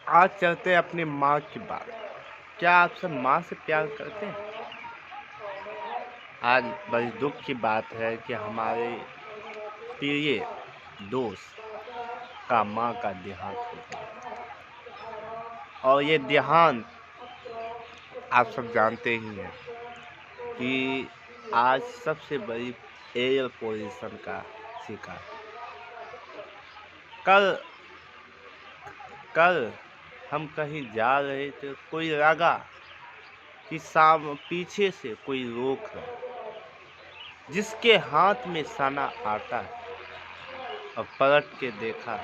आज चलते हैं अपनी माँ की बात। क्या आप सब माँ से प्यार करते हैं? आज बड़ी दुख की बात है कि हमारे प्रिय दोस्त का माँ का देहांत हो गया। और ये देहांत आप सब जानते ही हैं कि आज सबसे बड़ी एयर पोल्यूशन का शिकार। कल कल हम कहीं जा रहे थे, कोई लगा कि पीछे से कोई रोक रहा है, जिसके हाथ में सना आता है और पलट के देखा।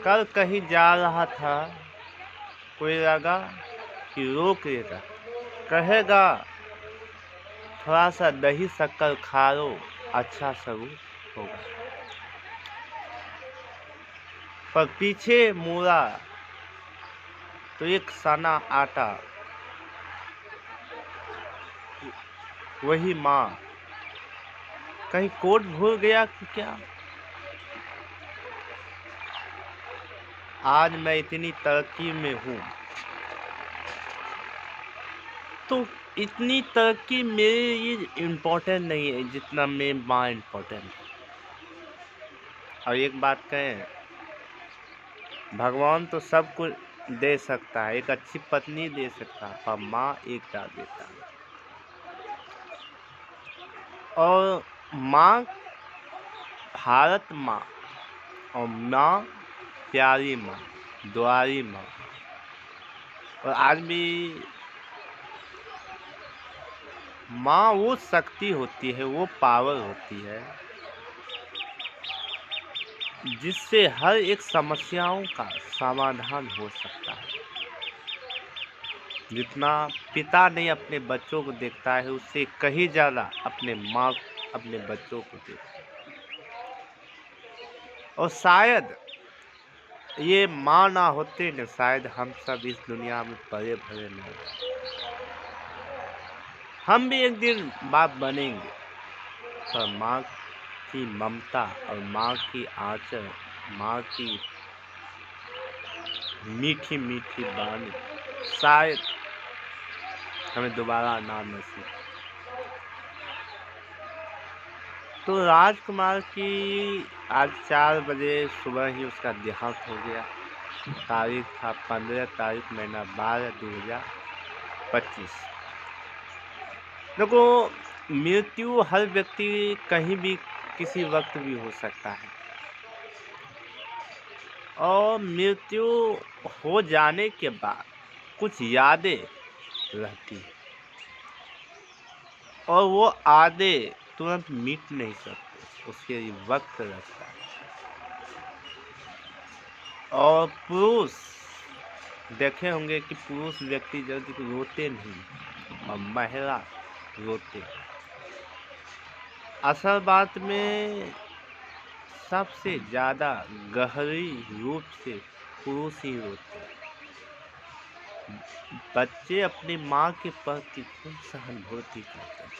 कल कहीं जा रहा था, कोई लगा कि रोक लेगा, कहेगा थोड़ा सा दही शक्कर खा लो, अच्छा सबूत होगा। पर पीछे मुड़ा तो एक सना आटा, वही माँ। कहीं कोड भूल गया कि क्या? आज मैं इतनी तरक्की में हूँ, तो इतनी तरक्की मेरे लिए इम्पोर्टेंट नहीं है जितना मेरी माँ इम्पोर्टेंट है। और एक बात कहें, भगवान तो सब कुछ दे सकता है, एक अच्छी पत्नी दे सकता है, पर माँ एक डाल देता है। और माँ, भारत माँ, और माँ प्यारी माँ, दुआरी माँ। और आज भी माँ वो शक्ति होती है, वो पावर होती है जिससे हर एक समस्याओं का समाधान हो सकता है। जितना पिता नहीं अपने बच्चों को देखता है, उससे कहीं ज़्यादा अपने माँ अपने बच्चों को देखता है। और शायद ये माँ ना होते न, शायद हम सब इस दुनिया में पले भले न होते। हम भी एक दिन बाप बनेंगे, पर माँ की ममता और माँ की आंचल, माँ की मीठी मीठी बानी शायद हमें दोबारा ना नसीब। तो राजकुमार की आज 4 बजे सुबह ही उसका देहांत हो गया। तारीख था 15 तारीख महीना 12 2025। देखो, मृत्यु हर व्यक्ति कहीं भी किसी वक्त भी हो सकता है। और मृत्यु हो जाने के बाद कुछ यादें रहती हैं, और वो यादें तुरंत मिट नहीं सकते, उसके लिए वक्त लगता है। और पुरुष देखे होंगे कि पुरुष व्यक्ति जल्दी रोते नहीं और महिला रोते हैं। असल बात में सबसे ज़्यादा गहरी रूप से पुरुष ही रोते हैं। बच्चे अपनी माँ के प्रति खूब सहानुभूति करते हैं,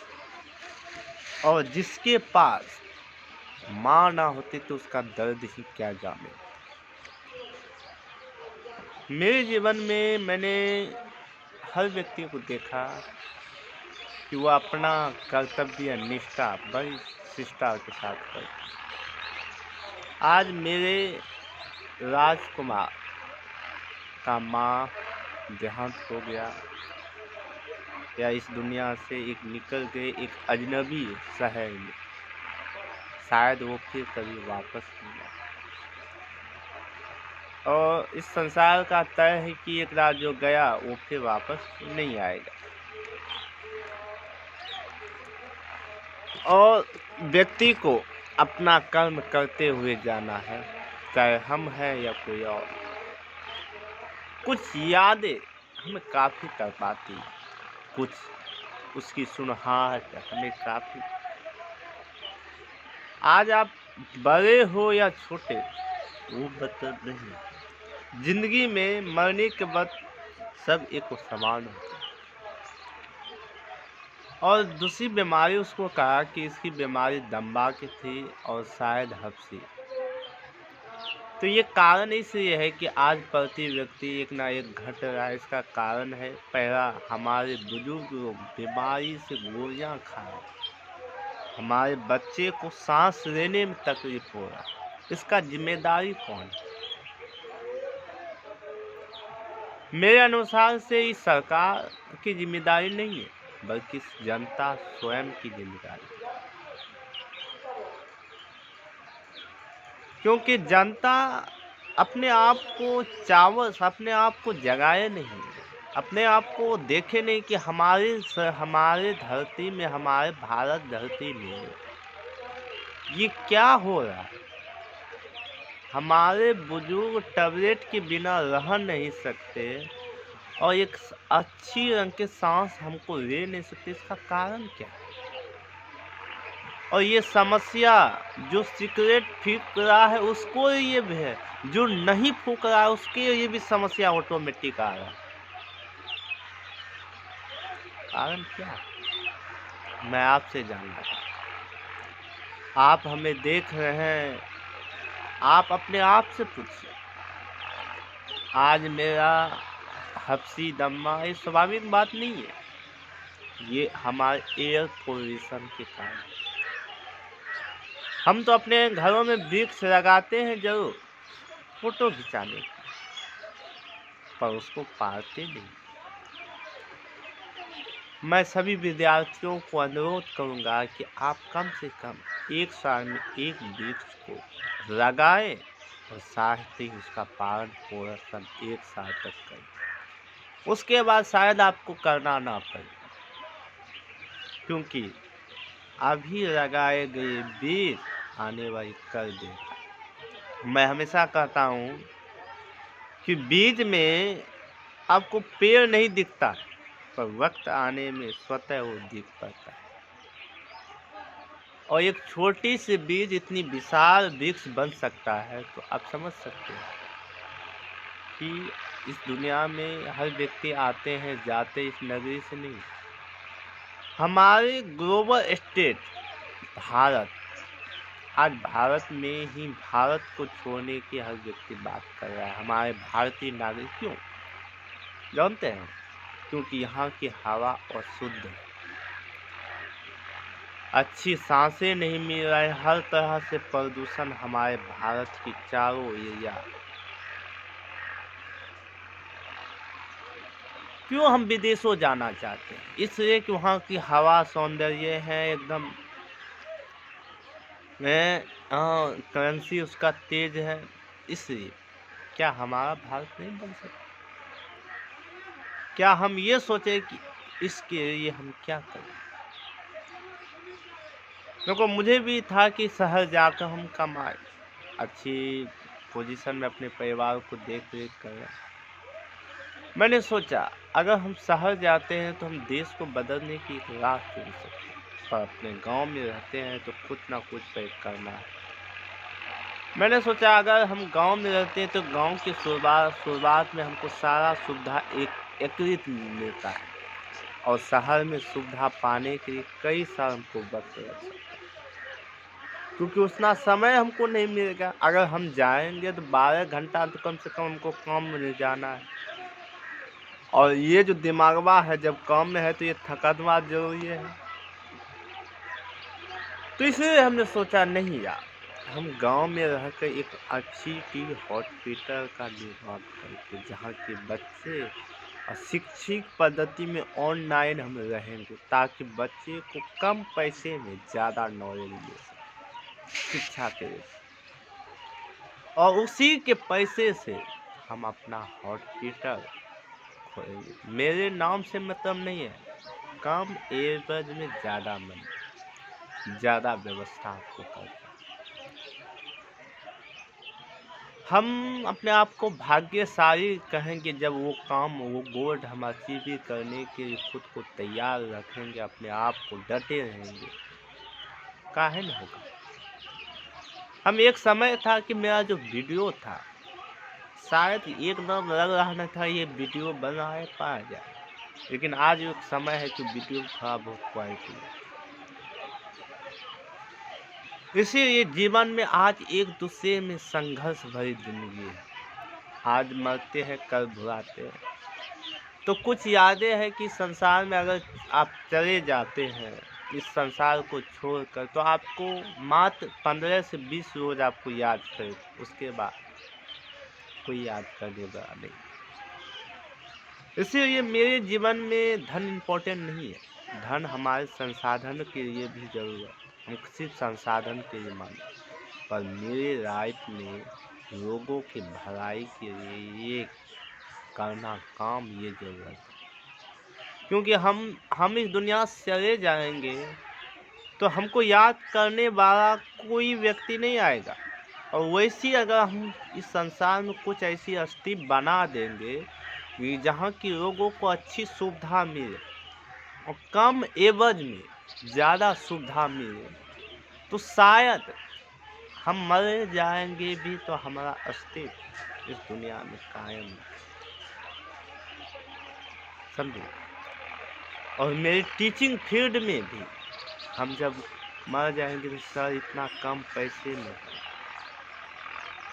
और जिसके पास माँ ना होती तो उसका दर्द ही क्या जाने। मेरे जीवन में मैंने हर व्यक्ति को देखा कि वो अपना कर्तव्य निष्ठा बड़ी शिष्टता के साथ करते। आज मेरे राजकुमार का माँ देहांत हो गया, या इस दुनिया से एक निकल गए एक अजनबी शहर में। शायद वो फिर कभी वापस नहीं आए। और इस संसार का तय है कि एक रात जो गया वो फिर वापस नहीं आएगा। और व्यक्ति को अपना कर्म करते हुए जाना है, चाहे हम हैं या कोई और। कुछ यादें हमें काफ़ी तड़पाती, कुछ उसकी सुनहाट हमें काफ़ी। आज आप बड़े हो या छोटे, वो मतलब नहीं। जिंदगी में मरने के बाद सब एक समान होते हैं। और दूसरी बीमारी उसको कहा कि इसकी बीमारी दम्बा की थी और शायद हफ्सी। तो ये कारण इसलिए है कि आज प्रति व्यक्ति एक ना एक घट रहा है। इसका कारण है, पहला, हमारे बुजुर्ग लोग बीमारी से गोलियां खा रहे हैं। हमारे बच्चे को सांस लेने में तकलीफ हो रहा है। इसका जिम्मेदारी कौन है? मेरे अनुसार से इस सरकार की जिम्मेदारी नहीं है, बल्कि जनता स्वयं की जिम्मेदारी है। क्योंकि जनता अपने आप को अपने आप को जगाए नहीं, अपने आप को देखे नहीं कि हमारे धरती में, हमारे भारत धरती में ये क्या हो रहा है। हमारे बुजुर्ग टैबलेट के बिना रह नहीं सकते और एक अच्छी रंग के सांस हमको ले नहीं सकते। इसका कारण क्या है? और ये समस्या, जो सिगरेट फूंक रहा है उसको ये भी है, जो नहीं फूंक रहा है उसके ये भी समस्या ऑटोमेटिक आ रहा है। कारण क्या है? मैं आपसे जानना चाहता। आप हमें देख रहे हैं, आप अपने आप से पूछिए। आज मेरा हफ्सी दम्मा, ये स्वाभाविक बात नहीं है। ये हमारे एयर पोल्यूशन के कारण। हम तो अपने घरों में वृक्ष लगाते हैं जरूर, फोटो खिंचाने, पर उसको पालते नहीं। मैं सभी विद्यार्थियों को अनुरोध करूंगा कि आप कम से कम एक साल में एक वृक्ष को लगाएं और साथ ही उसका पालन पोषण एक साल तक करें। उसके बाद शायद आपको करना ना पड़े, क्योंकि अभी लगाए गए बीज आने वाली कर देगा। मैं हमेशा कहता हूँ कि बीज में आपको पेड़ नहीं दिखता, पर वक्त आने में स्वतः वो दिख पाता है। और एक छोटी सी बीज इतनी विशाल वृक्ष बन सकता है। तो आप समझ सकते हैं कि इस दुनिया में हर व्यक्ति आते हैं जाते इस नगरी से नहीं। हमारे ग्लोबल स्टेट भारत, आज भारत में ही भारत को छोड़ने की हर व्यक्ति बात कर रहा है। हमारे भारतीय नागरिक क्यों? जानते हैं? क्योंकि यहाँ की हवा अशुद्ध है, अच्छी सांसें नहीं मिल रही, हर तरह से प्रदूषण हमारे भारत की चारों एरिया। क्यों हम विदेशों जाना चाहते हैं? इसलिए कि वहाँ की हवा सौंदर्य है एकदम, करेंसी उसका तेज है। इसलिए क्या हमारा भारत नहीं बन सकता? क्या हम ये सोचे कि इसके लिए हम क्या करें? देखो, मुझे भी था कि शहर जाकर हम कमाए, अच्छी पोजीशन में अपने परिवार को देख रेख करें। मैंने सोचा अगर हम शहर जाते हैं तो हम देश को बदलने की एक राह चुन सकते हैं, पर अपने गांव में रहते हैं तो कुछ ना कुछ पे करना है। मैंने सोचा अगर हम गांव में रहते हैं तो गांव की शुरुआत में हमको सारा सुविधा एकत्रित मिलता है, और शहर में सुविधा पाने के लिए कई साल हमको वक्त लग सकता है, क्योंकि उतना समय हमको नहीं मिलेगा। अगर हम जाएंगे तो 12 घंटा तो कम से कम हमको काम में जाना है, और ये जो दिमागवा है जब काम में है तो ये थकानवा जरूरी है। तो इसलिए हमने सोचा नहीं यार, हम गांव में रहकर एक अच्छी टी हॉस्पिटल का निर्माण करके, जहाँ के बच्चे शिक्षित पद्धति में ऑनलाइन हम रहेंगे, ताकि बच्चे को कम पैसे में ज़्यादा नॉलेज मिल सके शिक्षा के लिए, और उसी के पैसे से हम अपना हॉस्पिटल खोलेंगे। मेरे नाम से मतलब नहीं है, कम एवज में ज़्यादा मनी, ज़्यादा व्यवस्था आपको करना। हम अपने आप को भाग्यशाली कहेंगे जब वो काम, वो गोल्ड हम अचीव करने के लिए खुद को तैयार रखेंगे, अपने आप को डटे रहेंगे। काहे नहीं होगा? हम एक समय था कि मेरा जो वीडियो था शायद एकदम लग रहा न था ये वीडियो बना है पाया जाए, लेकिन आज एक समय है कि वीडियो थोड़ा बहुत क्वालिटी है। इसीलिए जीवन में आज एक दूसरे में संघर्ष भरी जिंदगी है। आज मरते हैं, कल भुलाते हैं। तो कुछ यादें हैं कि संसार में अगर आप चले जाते हैं इस संसार को छोड़कर, तो आपको मात्र 15 से 20 रोज आपको याद करेगा, उसके बाद कोई याद करने वाला नहीं। इसलिए मेरे जीवन में धन इम्पोर्टेंट नहीं है। धन हमारे संसाधन के लिए भी जरूरत है, हम सिर्फ संसाधन के लिए मानते, पर मेरे लाइफ में लोगों की भलाई के लिए ये करना काम ये जरूरत है। क्योंकि हम इस दुनिया से चले जाएंगे तो हमको याद करने वाला कोई व्यक्ति नहीं आएगा। और वैसी अगर हम इस संसार में कुछ ऐसी हस्ती बना देंगे कि जहाँ की लोगों को अच्छी सुविधा मिले और कम एवज में ज़्यादा सुविधा मिले, तो शायद हम मर जाएंगे भी तो हमारा अस्तित्व इस दुनिया में कायम है। समझे? और मेरी टीचिंग फील्ड में भी हम जब मर जाएंगे तो सर इतना कम पैसे में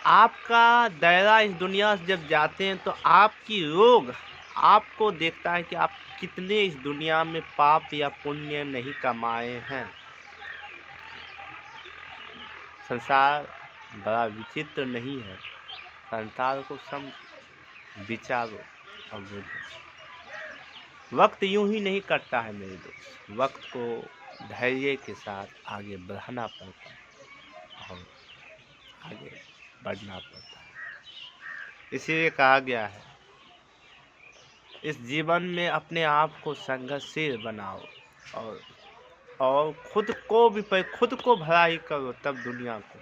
आपका दायरा इस दुनिया से जब जाते हैं तो आपकी रोग आपको देखता है कि आप कितने इस दुनिया में पाप या पुण्य नहीं कमाए हैं। संसार बड़ा विचित्र नहीं है। संसार को समझो, विचारो और बुझो। वक्त यूं ही नहीं कटता है मेरे दोस्त, वक्त को धैर्य के साथ आगे बढ़ाना पड़ता है और आगे बढ़ना पड़ता है। इसीलिए कहा गया है इस जीवन में अपने आप को संघर्षशील बनाओ और खुद को भलाई करो, तब दुनिया को।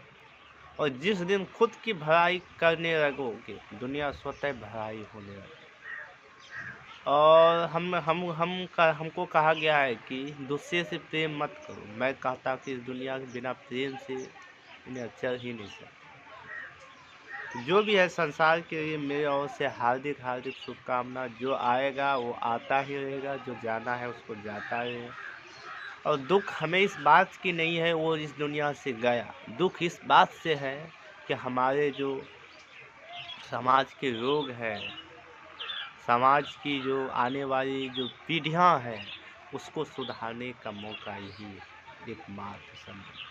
और जिस दिन खुद की भलाई करने लगोगे दुनिया स्वतः भलाई होने लगेगी। और हमको कहा गया है कि दूसरे से प्रेम मत करो। मैं कहता कि इस दुनिया के बिना प्रेम से इन्हें चल ही नहीं सकता। जो भी है संसार के लिए मेरे ओर से हार्दिक शुभकामना। जो आएगा वो आता ही रहेगा, जो जाना है उसको जाता रहेगा। और दुख हमें इस बात की नहीं है वो इस दुनिया से गया, दुख इस बात से है कि हमारे जो समाज के लोग हैं, समाज की जो आने वाली जो पीढ़ियां हैं, उसको सुधारने का मौका यही एकमात्र संभव।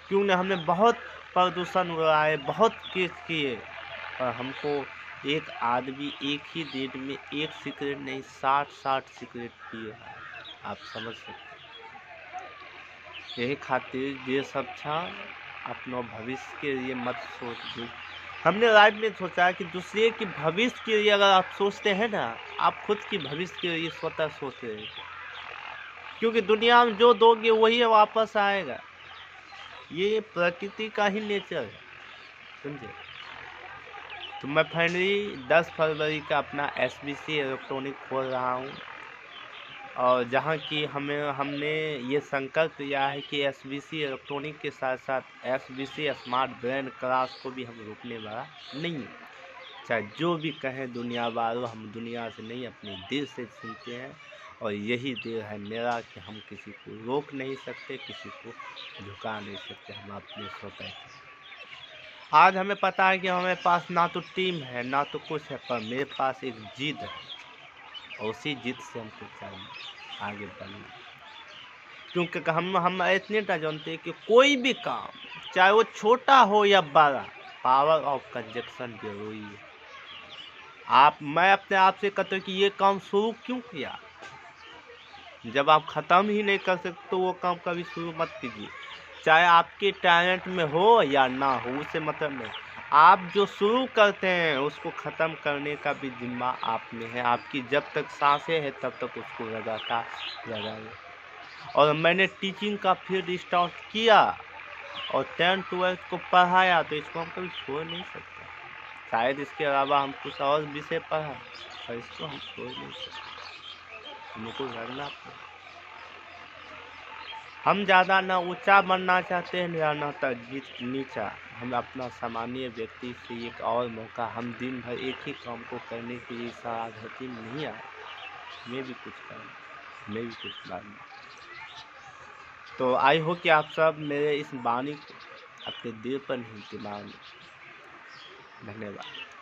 क्यों न हमने बहुत प्रदूषण उड़ाए, बहुत केस किए, पर हमको एक आदमी एक ही दिन में एक सिगरेट नहीं 60 सिगरेट पिए। आप समझ सकते। यही खातिर देश अच्छा अपना भविष्य के लिए मत सोच। हमने लाइफ में सोचा कि दूसरे की भविष्य के लिए अगर आप सोचते हैं ना, आप खुद की भविष्य के लिए स्वतः सोच रहे हैं। क्योंकि दुनिया में जो दोगे वही वापस आएगा, ये प्रकृति का ही नेचर है। समझे? तो मैं फाइनली 10 फरवरी का अपना SBC इलेक्ट्रॉनिक खोल रहा हूँ। और जहाँ की हमने ये संकल्प लिया है कि SBC इलेक्ट्रॉनिक के साथ साथ SBC स्मार्ट ब्रेन क्लास को भी हम रोकने वाला नहीं है। चाहे जो भी कहें दुनिया वालों, हम दुनिया से नहीं अपने दिल से सुनते हैं। और यही दिल है मेरा कि हम किसी को रोक नहीं सकते, किसी को झुका नहीं सकते, हम अपने स्वतः। आज हमें पता है कि हमारे पास ना तो टीम है ना तो कुछ है, पर मेरे पास एक जिद है और उसी जिद से हमको चाहिए आगे बढ़ना। क्योंकि हम इतने जानते हैं कि कोई भी काम चाहे वो छोटा हो या बड़ा, पावर ऑफ कंजक्शन जरूरी है। मैं अपने आप से कहता हूँ कि ये काम शुरू क्यों किया, जब आप ख़त्म ही नहीं कर सकते तो वो काम कभी शुरू मत कीजिए। चाहे आपके टैलेंट में हो या ना हो, उससे मतलब नहीं। आप जो शुरू करते हैं उसको ख़त्म करने का भी जिम्मा आप में है। आपकी जब तक सांसें हैं तब तक उसको लगाइए। और मैंने टीचिंग का फील्ड स्टार्ट किया और 10th 12th को पढ़ाया, तो इसको हम कभी छोड़ नहीं सकते। शायद इसके अलावा हम कुछ और विषय पढ़ा, और इसको हम छोड़ नहीं सकते, हमको लड़ना पड़ेगा। हम ज़्यादा ना ऊंचा बनना चाहते हैं ना नीचा। हम अपना सामान्य व्यक्ति से एक और मौका, हम दिन भर एक ही काम को करने के लिए सारा धरती में नहीं आए। मैं भी कुछ करना, मैं भी कुछ करना। तो आई होप कि आप सब मेरे इस वाणी को अपने दिल पर नहीं दिमाग में। धन्यवाद।